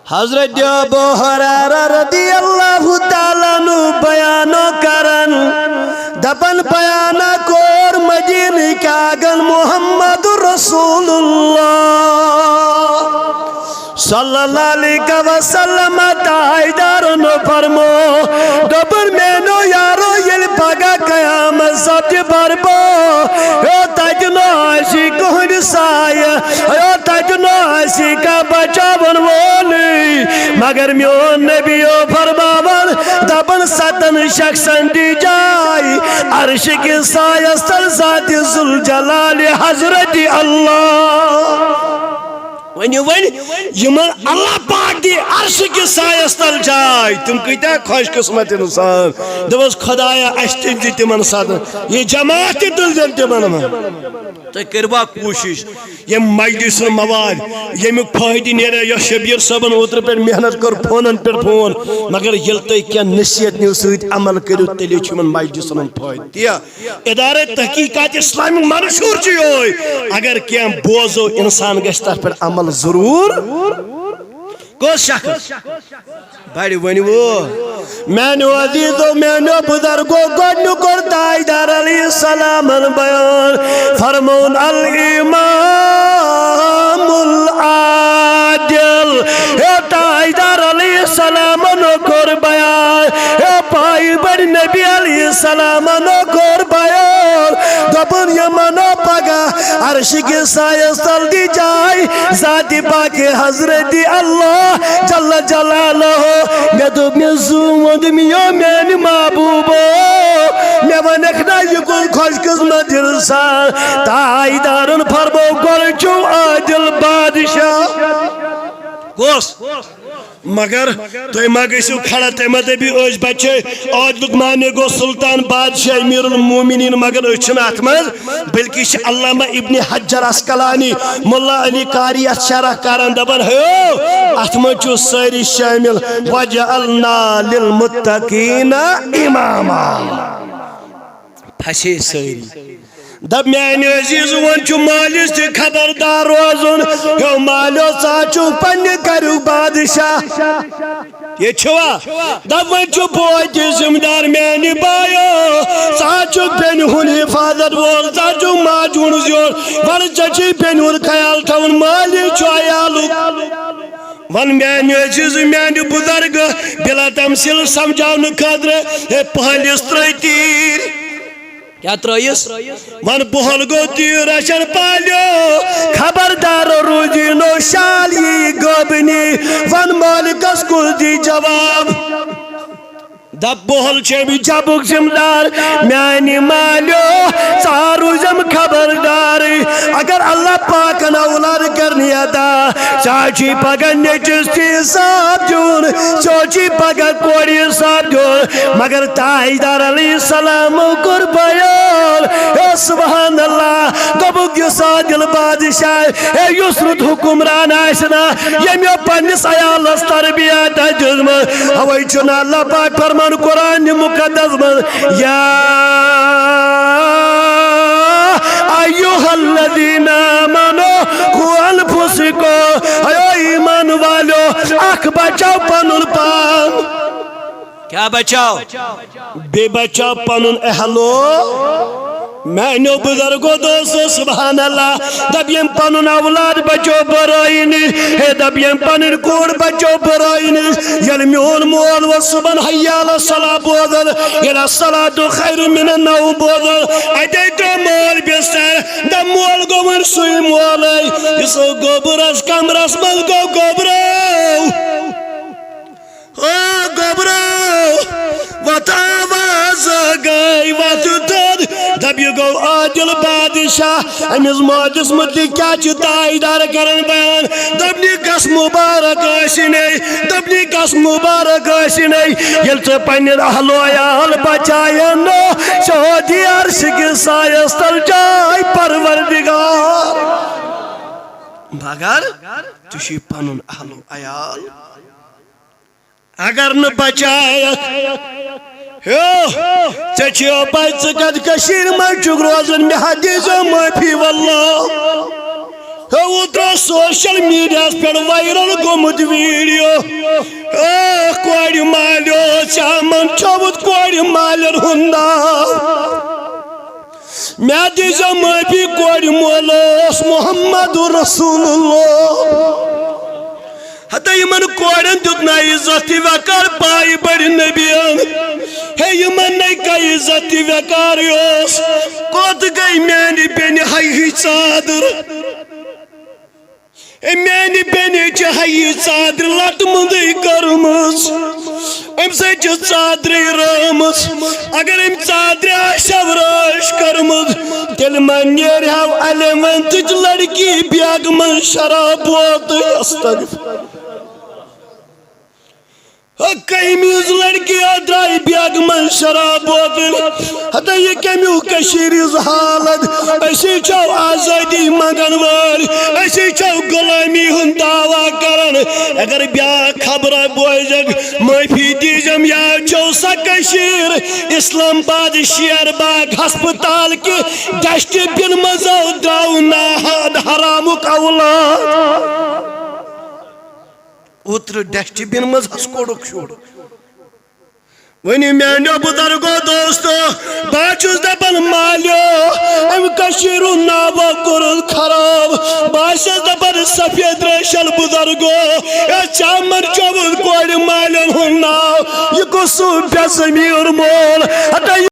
حضرت ابو ہریرہ رضی اللہ تعالیٰ عنہ بیانو کرن دپن بیانہ کور مدینہ کاغن محمد رسول اللہ صلی اللہ علیہ وسلم تائیدارن فرمو دپن مینو یارو یل پگا قیامت سبج بربو یو تجنو آسی کہن سایہ یو تجنو آسی کا بچا بن وولی مگر میون نبیو فرماون دپن ستن شخصن دی جائی عرش کی سایستر ذات ذوالجلال حضرت اللہ یمن اللہ پاک دی عرش کی سایستر جائی تم کہتا ہے خوش قسمت انسان دوست خدایا اشتن دی تمن سادن یہ جماعت دل دن تمن تو کروا کوشش یہ مجلس مواد یہ میں فائدہ نیرے یا شبیر صاحبن اوتر پر محنت کر فونن پر فون مگر یلتے کیا نصیحت نیو سویت عمل کرو تلی چھمن مجلس من فائدہ دیا ادارہ تحقیقات اسلامی منشور چی ہوئی اگر کیا بوزو انسان گشتر پر عمل ضرور کس شخص بڑی ونی وہ مینو عزیزو مینو بزرگو گنو کرتائیدار علیہ السلام بیان فرمون الامام العادل اے تائیدار علیہ السلام کر بیان اے پائی بڑی نبی علیہ السلام کر بیان دبن یمنو پگا عرش کے سایستر دی جائی ذات پاک حضرت اللہ جل جلالہ میں دو میں زومد میو میں محبوبو میں ونکنا یکل خوش قسمت انسان تائیدارن فرمو گلچو عادل بادشاہ کس مگر تو مگسو کھڑا تے مدبی اوج بچے آج لقمانے گو سلطان بادشاہ امیر المومنین مگر اچھن اتمز بلکہ علامہ ابن حجر اسقلانی ملا علی قاری اشارہ کاران دبن ہو اتمجو ساری شامل وجعلنا للمتقین اماما پھسے ساری دب میانی عزیز ونچو مالیس تی خبردار روزن یو مالیو ساچو پن کرو بادشاہ یہ چھوا دب ونچو بوئی زمدار میانی بایو ساچو پن ہون حفاظت وول ساچو ماجون زیور بر چچی پن ہون خیال تھون مالی چو آیالو ون میانی عزیز میانی بزرگ بلا تمثیل سمجھاؤن خدر پہلس ترائی تیر کیا ترائیس ون بہل گو تیر اشن پالیو خبردار روزی نو شالی گوبنی ون مالکس کو دی جواب دب بہل چھے بھی جبک زمدار میانی مالیو سارو زم خبردار اگر اللہ پاکن اولاد کرنی ادا چاچی پگن نچستی صاحب جون چوچی پگن کوڑی صاحب جون مگر تائیدار علیہ السلام کر بیان اے سبحان اللہ دبک یہ سادل بادشاہ اے یسرت حکمران آشنا یمیو پنس آیال تربیت جزم ہوائی چنا اللہ پاک فرمان قرآن مقدس من یا ایوہ الذین آمنوا قو انفسکو ایو ایمان والو اخ بچاو پنن پان کیا بچاو بے بچاو پنن اہلو میں بزرگو دوستو سبحان اللہ دبیم پنن اولاد بچو برائنی دبیم پنن کور بچو برائنی یل میون مول و صبح حیال الصلاة بودل یل الصلاة خیر من النوم بودل ایدے تو مول بستر دا مول گو من سوی مولی یسو گوبرس کمرس مل گو گوبرو گوبرو وطاواز گئی وطتد دب یہ گو عادل بادشاہ امیز مادس مدلی کیا چتائی دار کرن بیان دبنی کس مبارک آشی نہیں دبنی کس مبارک آشی نہیں یل تو پنیر احلو آیال بچائنو شہودی عرش کی سایستر جائی پروردگار مگر تشی پنن احلو آیال اگر نہ بچائے چچیو بچ قد کشیر میں چک روزن میں حدیث و معافی واللہ اوترو سوشل میڈیا پہ وائرل گومت ویڈیو کوڑ مالیو چامن چوت کوڑ مالن ہندا میں دیجا معافی کوڑ مولوس محمد رسول اللہ حتی یمن کوڑن دیتنا عزتی وقار پائی بڑی نبیان ہے یمن نئی کا عزتی وقار یوس کوت گئی میانی بینی ہائی چادر میانی بینی چاہیے چادر لٹ مندی کرمز ام سے چادری رامز اگر ام چادری آشاو راش کرمز تیل من نیر ہاو علمن تج لڑکی بیاگ من شراب وات استغفر کئی میز لڑکی آدرائی بیاگ من شراب بوتل حتی یہ کمیو کشیریز حالت ایسی چاو آزادی مگن وال ایسی چاو غلامی ہن دعویٰ کرن اگر بیاگ خبر بوئیجگ معافی دیجم یا چاو سا کشیر اسلام باد شیر باغ ہسپتال کی ڈشٹ بن مزاو دراو ناہاد حرامک اولاد اوتر ڈسٹ بن مز ہس کوڑک شوڑ ونی میانو بزرگو دوستو باچوز دپن مالیو ام کشیرو ناوا کرن خراب باشز دپن سفید ریشل بزرگو یا چامر چوبن کوڑ مالن ہن ناو یہ کسو بے زمیر مول